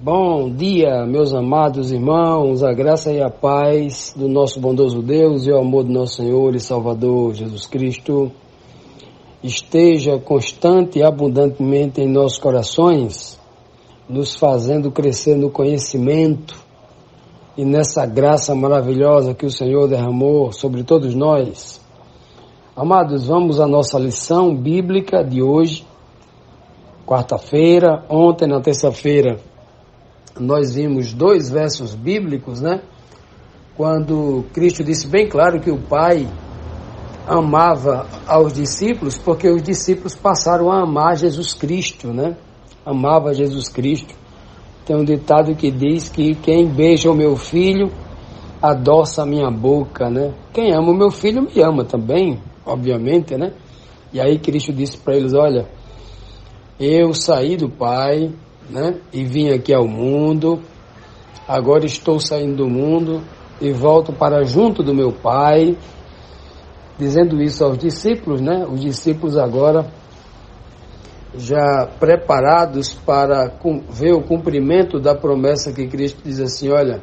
Bom dia, meus amados irmãos, a graça e a paz do nosso bondoso Deus e o amor do nosso Senhor e Salvador Jesus Cristo esteja constante e abundantemente em nossos corações, nos fazendo crescer no conhecimento e nessa graça maravilhosa que o Senhor derramou sobre todos nós. Amados, vamos à nossa lição bíblica de hoje, quarta-feira. Ontem, na terça-feira, nós vimos dois versos bíblicos, Quando Cristo disse bem claro que o Pai amava aos discípulos, porque os discípulos passaram a amar Jesus Cristo, Amava Jesus Cristo. Tem um ditado que diz que quem beija o meu filho adoça a minha boca, Quem ama o meu filho me ama também, obviamente, E aí Cristo disse para eles: olha, eu saí do Pai, e vim aqui ao mundo, agora estou saindo do mundo e volto para junto do meu Pai, dizendo isso aos discípulos, Os discípulos agora já preparados para ver o cumprimento da promessa que Cristo diz assim: olha,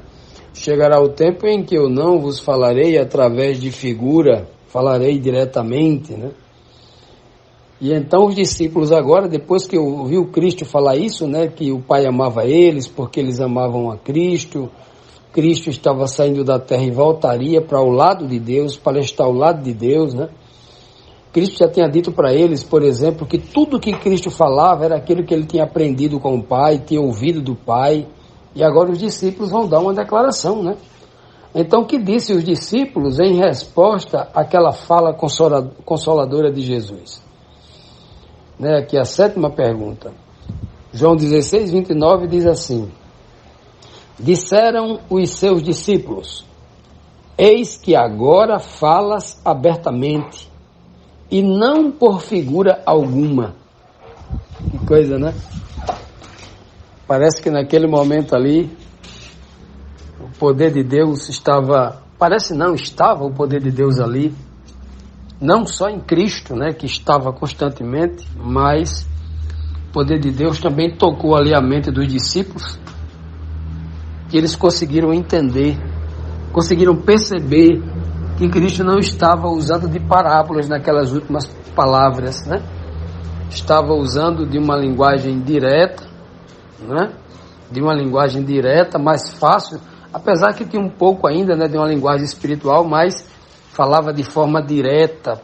chegará o tempo em que eu não vos falarei através de figura, falarei diretamente, E então os discípulos agora, depois que ouviu Cristo falar isso, que o Pai amava eles, porque eles amavam a Cristo, Cristo estava saindo da terra e voltaria para o lado de Deus, para estar ao lado de Deus, Cristo já tinha dito para eles, por exemplo, que tudo que Cristo falava era aquilo que ele tinha aprendido com o Pai, tinha ouvido do Pai, e agora os discípulos vão dar uma declaração, Então, o que disse os discípulos em resposta àquela fala consoladora de Jesus? Aqui a sétima pergunta. João 16, 29 diz assim: disseram os seus discípulos: eis que agora falas abertamente, e não por figura alguma. Que coisa, Parece que naquele momento ali, o poder de Deus estava... estava o poder de Deus ali, não só em Cristo, que estava constantemente, mas o poder de Deus também tocou ali a mente dos discípulos, que eles conseguiram entender, conseguiram perceber que Cristo não estava usando de parábolas naquelas últimas palavras, Estava usando de uma linguagem direta, De uma linguagem direta, mais fácil, apesar que tinha um pouco ainda, de uma linguagem espiritual, mas falava de forma direta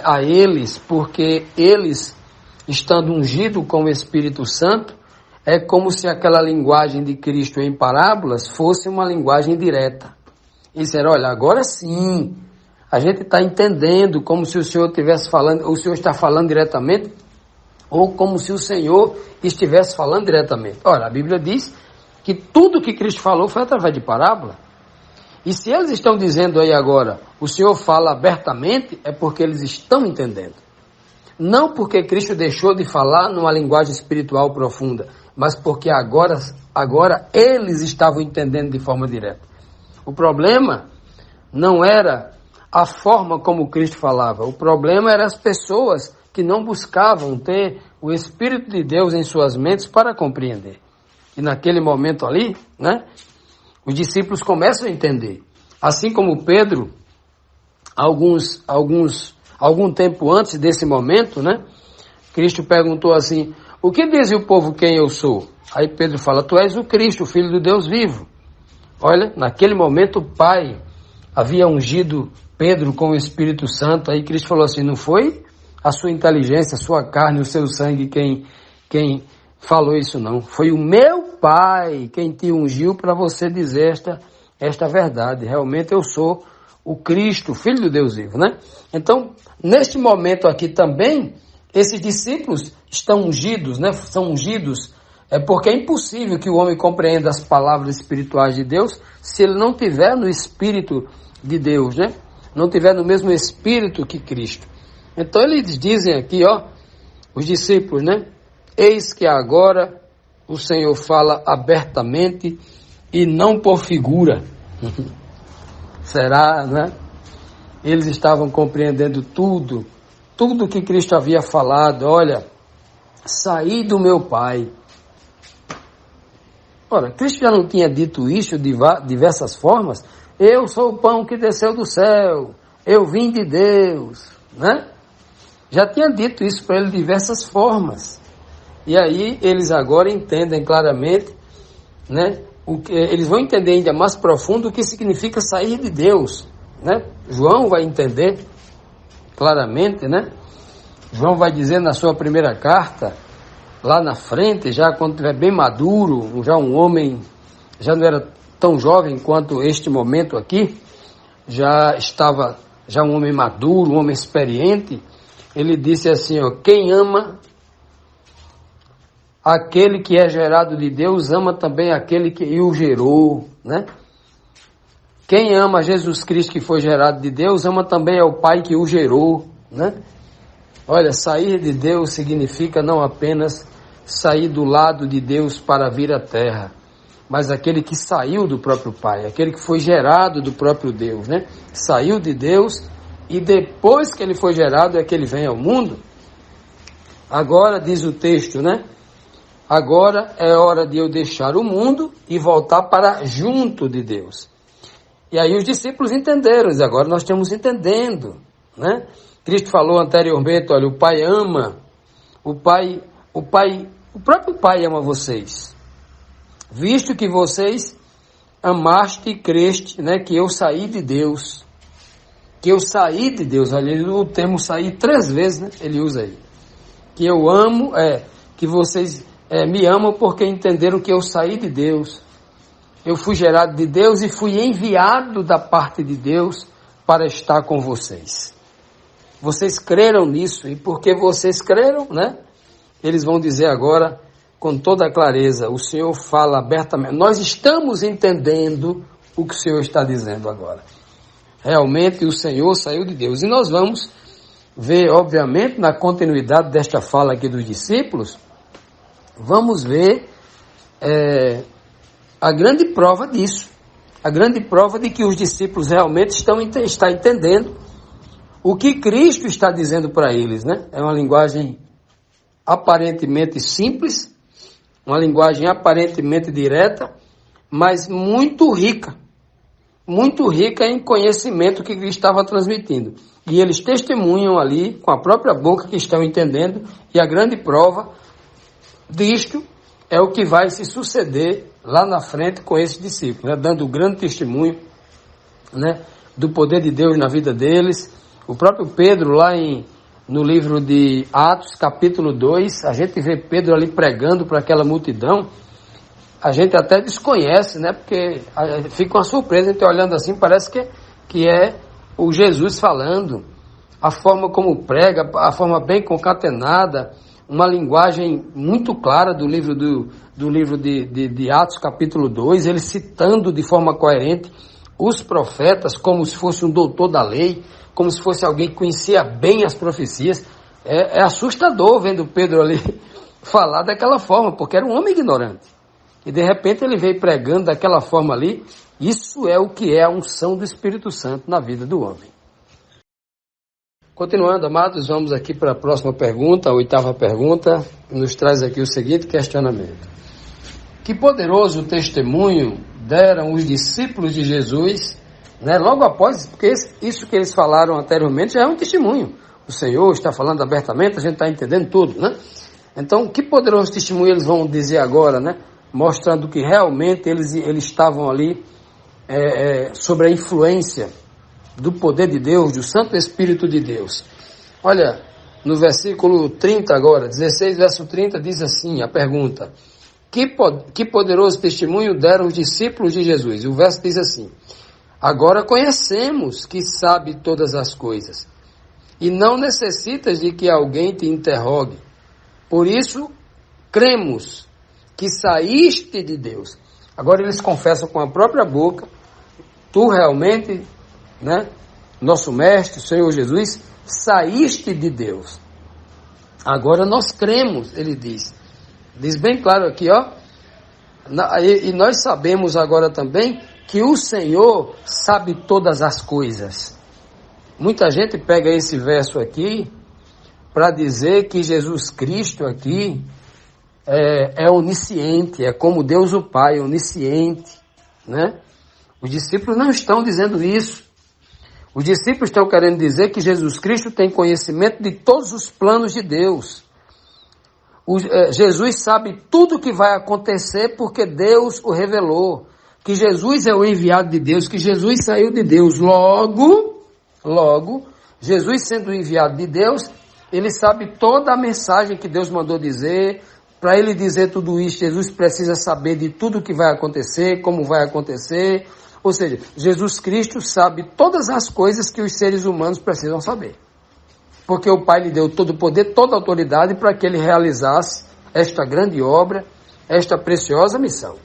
a eles, porque eles, estando ungidos com o Espírito Santo, é como se aquela linguagem de Cristo em parábolas fosse uma linguagem direta. Eles disseram: olha, agora sim, a gente está entendendo, como se o Senhor estivesse falando, o Senhor está falando diretamente, ou como se o Senhor estivesse falando diretamente. Olha, a Bíblia diz que tudo que Cristo falou foi através de parábola. E se eles estão dizendo aí agora, o Senhor fala abertamente, é porque eles estão entendendo. Não porque Cristo deixou de falar numa linguagem espiritual profunda, mas porque agora eles estavam entendendo de forma direta. O problema não era a forma como Cristo falava, o problema eram as pessoas que não buscavam ter o Espírito de Deus em suas mentes para compreender. E naquele momento ali, os discípulos começam a entender. Assim como Pedro, algum tempo antes desse momento, Cristo perguntou assim: o que diz o povo quem eu sou? Aí Pedro fala: tu és o Cristo, o Filho do Deus vivo. Olha, naquele momento o Pai havia ungido Pedro com o Espírito Santo. Aí Cristo falou assim: não foi a sua inteligência, a sua carne, o seu sangue quem falou isso, não. Foi o meu Pai quem te ungiu para você dizer esta verdade. Realmente eu sou o Cristo, Filho do Deus vivo, Então, neste momento aqui também, esses discípulos estão ungidos, São ungidos, porque é impossível que o homem compreenda as palavras espirituais de Deus se ele não tiver no Espírito de Deus, Não tiver no mesmo Espírito que Cristo. Então, eles dizem aqui, os discípulos, eis que agora o Senhor fala abertamente e não por figura. Será, Eles estavam compreendendo tudo que Cristo havia falado. Olha, saí do meu Pai, Ora, Cristo já não tinha dito isso de diversas formas? Eu sou o pão que desceu do céu, eu vim de Deus, né? Já tinha dito isso para ele de diversas formas. E aí eles agora entendem claramente, né? Eles vão entender ainda mais profundo o que significa sair de Deus, né? João vai entender claramente, né? João vai dizer na sua primeira carta, lá na frente, já quando estiver bem maduro, já um homem, já não era tão jovem quanto este momento aqui, já estava já um homem maduro, um homem experiente, ele disse assim, ó, quem ama aquele que é gerado de Deus, ama também aquele que o gerou, né? Quem ama Jesus Cristo que foi gerado de Deus, ama também ao Pai que o gerou, né? Olha, sair de Deus significa não apenas sair do lado de Deus para vir à terra, mas aquele que saiu do próprio Pai, aquele que foi gerado do próprio Deus, né? Saiu de Deus e depois que ele foi gerado é que ele vem ao mundo. Agora, diz o texto, né? Agora é hora de eu deixar o mundo e voltar para junto de Deus. E aí os discípulos entenderam, agora nós estamos entendendo, né? Cristo falou anteriormente, olha, o Pai ama, o próprio Pai ama vocês, visto que vocês amaste e creste, né, que eu saí de Deus, olha, o termo sair 3 vezes, né, ele usa aí, que eu amo, que vocês me amam porque entenderam que eu saí de Deus, eu fui gerado de Deus e fui enviado da parte de Deus para estar com vocês. Vocês creram nisso, e porque vocês creram, né? Eles vão dizer agora, com toda a clareza, o Senhor fala abertamente, nós estamos entendendo o que o Senhor está dizendo agora. Realmente o Senhor saiu de Deus. E nós vamos ver, obviamente, na continuidade desta fala aqui dos discípulos, vamos ver a grande prova disso. A grande prova de que os discípulos realmente estão entendendo o que Cristo está dizendo para eles, né? É uma linguagem aparentemente simples, uma linguagem aparentemente direta, mas muito rica em conhecimento que Cristo estava transmitindo. E eles testemunham ali, com a própria boca, que estão entendendo, e a grande prova disto é o que vai se suceder lá na frente com esses discípulos, né? Dando grande testemunho, né, do poder de Deus na vida deles. O próprio Pedro, lá no livro de Atos, capítulo 2, a gente vê Pedro ali pregando para aquela multidão. A gente até desconhece, né? Porque fica uma surpresa, a gente olhando assim, parece que é o Jesus falando. A forma como prega, a forma bem concatenada, uma linguagem muito clara do livro de Atos, capítulo 2, ele citando de forma coerente os profetas como se fosse um doutor da lei, como se fosse alguém que conhecia bem as profecias. É assustador vendo Pedro ali falar daquela forma, porque era um homem ignorante. E de repente ele veio pregando daquela forma ali. Isso é o que é a unção do Espírito Santo na vida do homem. Continuando, amados, vamos aqui para a próxima pergunta, a 8ª pergunta, que nos traz aqui o seguinte questionamento. Que poderoso testemunho deram os discípulos de Jesus, né, logo após, porque isso que eles falaram anteriormente já é um testemunho. O Senhor está falando abertamente, a gente está entendendo tudo, né? Então, que poderoso testemunho eles vão dizer agora, né? Mostrando que realmente eles estavam ali sobre a influência do poder de Deus, do Santo Espírito de Deus. Olha, no versículo 30 agora, 16, verso 30, diz assim, a pergunta, que poderoso testemunho deram os discípulos de Jesus? E o verso diz assim, agora conhecemos que sabe todas as coisas, e não necessitas de que alguém te interrogue. Por isso, cremos que saíste de Deus. Agora eles confessam com a própria boca, tu realmente, né, nosso mestre, Senhor Jesus, saíste de Deus. Agora nós cremos, ele diz bem claro aqui, ó, e nós sabemos agora também que o Senhor sabe todas as coisas. Muita gente pega esse verso aqui para dizer que Jesus Cristo aqui é onisciente, é como Deus o Pai, onisciente, né? Os discípulos não estão dizendo isso. Os discípulos estão querendo dizer que Jesus Cristo tem conhecimento de todos os planos de Deus. Jesus sabe tudo o que vai acontecer porque Deus o revelou. Que Jesus é o enviado de Deus, que Jesus saiu de Deus. Logo, Jesus sendo o enviado de Deus, ele sabe toda a mensagem que Deus mandou dizer. Para ele dizer tudo isso, Jesus precisa saber de tudo o que vai acontecer, como vai acontecer. Ou seja, Jesus Cristo sabe todas as coisas que os seres humanos precisam saber. Porque o Pai lhe deu todo o poder, toda a autoridade para que ele realizasse esta grande obra, esta preciosa missão.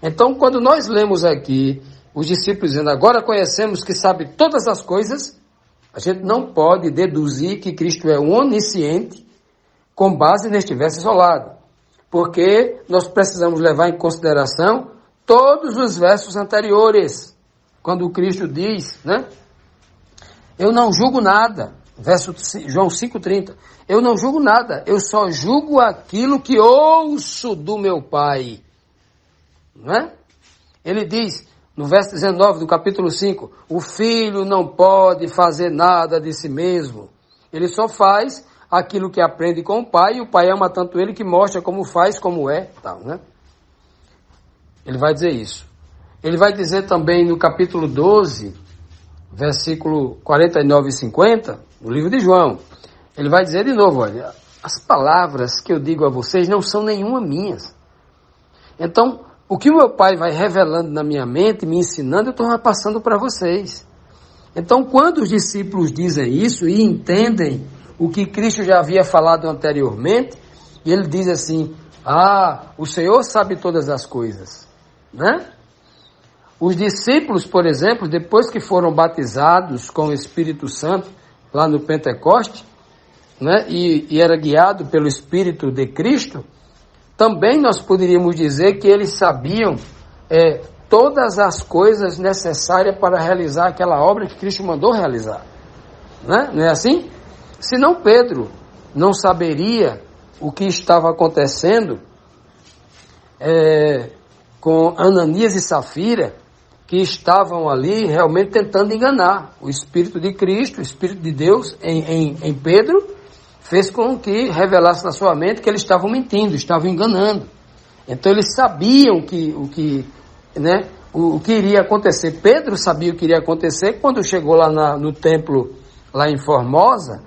Então, quando nós lemos aqui os discípulos dizendo, agora conhecemos que sabe todas as coisas, a gente não pode deduzir que Cristo é onisciente com base neste verso isolado. Porque nós precisamos levar em consideração todos os versos anteriores. Quando Cristo diz, né? Eu não julgo nada. Verso João 5,30. Eu não julgo nada. Eu só julgo aquilo que ouço do meu Pai. Não é? Ele diz, no verso 19 do capítulo 5, o filho não pode fazer nada de si mesmo. Ele só faz aquilo que aprende com o Pai, e o Pai ama tanto ele que mostra como faz, como é, tal, né? Ele vai dizer isso. Ele vai dizer também no capítulo 12, versículo 49 e 50, no livro de João, ele vai dizer de novo, olha, as palavras que eu digo a vocês não são nenhuma minhas. Então, o que o meu Pai vai revelando na minha mente, me ensinando, eu estou passando para vocês. Então, quando os discípulos dizem isso e entendem o que Cristo já havia falado anteriormente, e ele diz assim, o Senhor sabe todas as coisas, né? Os discípulos, por exemplo, depois que foram batizados com o Espírito Santo, lá no Pentecoste, né? E era guiado pelo Espírito de Cristo, também nós poderíamos dizer que eles sabiam todas as coisas necessárias para realizar aquela obra que Cristo mandou realizar, né? Não é assim? Senão Pedro não saberia o que estava acontecendo com Ananias e Safira, que estavam ali realmente tentando enganar o Espírito de Cristo, o Espírito de Deus em Pedro, fez com que revelasse na sua mente que eles estavam mentindo, estavam enganando. Então eles sabiam o que iria acontecer. Pedro sabia o que iria acontecer quando chegou lá no templo, lá em Formosa,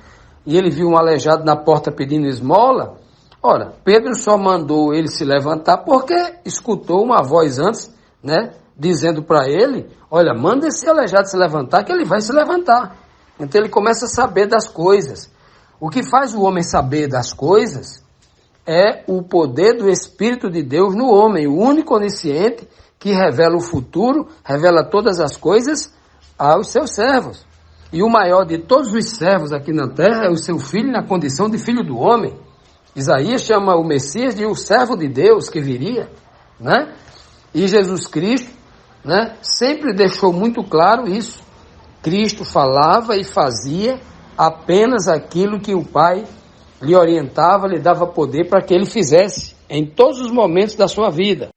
e ele viu um aleijado na porta pedindo esmola. Ora, Pedro só mandou ele se levantar porque escutou uma voz antes, né, dizendo para ele, olha, manda esse aleijado se levantar que ele vai se levantar. Então ele começa a saber das coisas. O que faz o homem saber das coisas é o poder do Espírito de Deus no homem, o único onisciente que revela o futuro, revela todas as coisas aos seus servos. E o maior de todos os servos aqui na terra é o seu filho na condição de filho do homem. Isaías chama o Messias de o servo de Deus que viria, né? E Jesus Cristo, né, sempre deixou muito claro isso. Cristo falava e fazia apenas aquilo que o Pai lhe orientava, lhe dava poder para que ele fizesse em todos os momentos da sua vida.